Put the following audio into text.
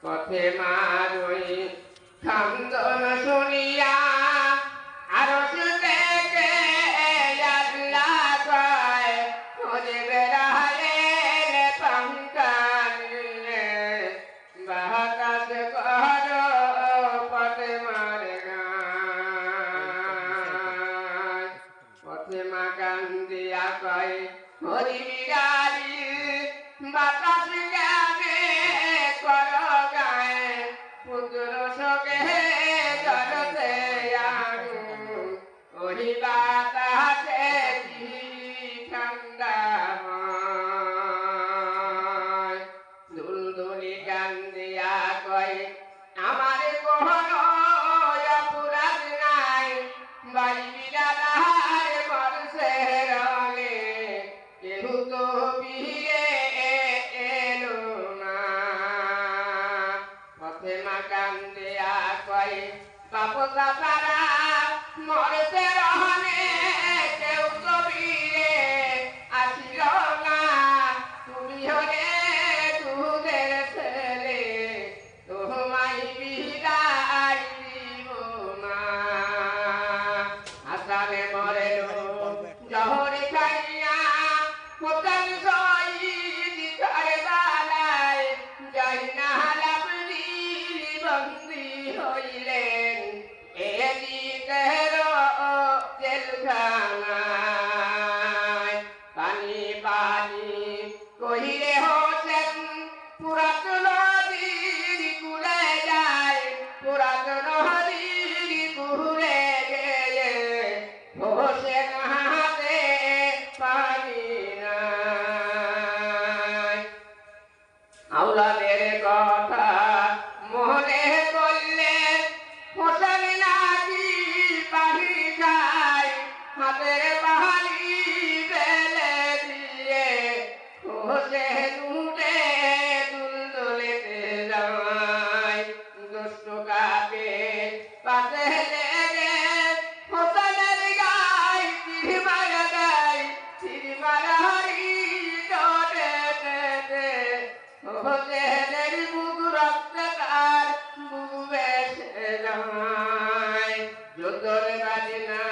পথে মারুই খান্দন শুনিয়া আরশ থেকে আল্লাহ কয় ওরে বেড়ালেন পাঙ্কানিয়ে বাহাকাত কর পথে মার গায় পথে মা কান্দিয়া কয় হরি বিরালি বাতাস গানে কর গায়ে পুত্র শোকে জড়তে আনু ওই বাতাসে কি ঠান্ডা হয় দুলদুলি কান্দিয়া কয় আমার কোনো অপরাধ নাই বাই বিরালার মরছে রঙে কেউ তো বিয়ে এলো না পথে মা কান্দিয়া কয় বাপ দাদারা মরছে রহনে কেউ তো বিয়ে আসিল না তুমি হলে দুধের ছেলে তোমায় বিদায় দিব না আসামে মরে জহরে খাইয়া কোথায় শহীদ করে বালায় যাই না লাভলি বন্দী হইলেন এদিকের জেলখানায় পানি পানি কহিরে হোসেন পুরাতন নদীর কুলে যায় পুরাতন নদীর কুলে গেলে হোসেন হাতে পানি নাই আওলাদের কথা মনে করলে হোসেন নাকি পানি খায় হাতের পানি ফেলে দিয়ে হোসেন উঠে দুলদুলিতে যায় দুষ্ট কাপে পাশে লেগে হোসেনের গায়ে তীর মারা দেয় তীর মারা হরি ডরে হোসেনের বুক রক্ত তার বুক বেসে যায় যুদ্ধর বাজনা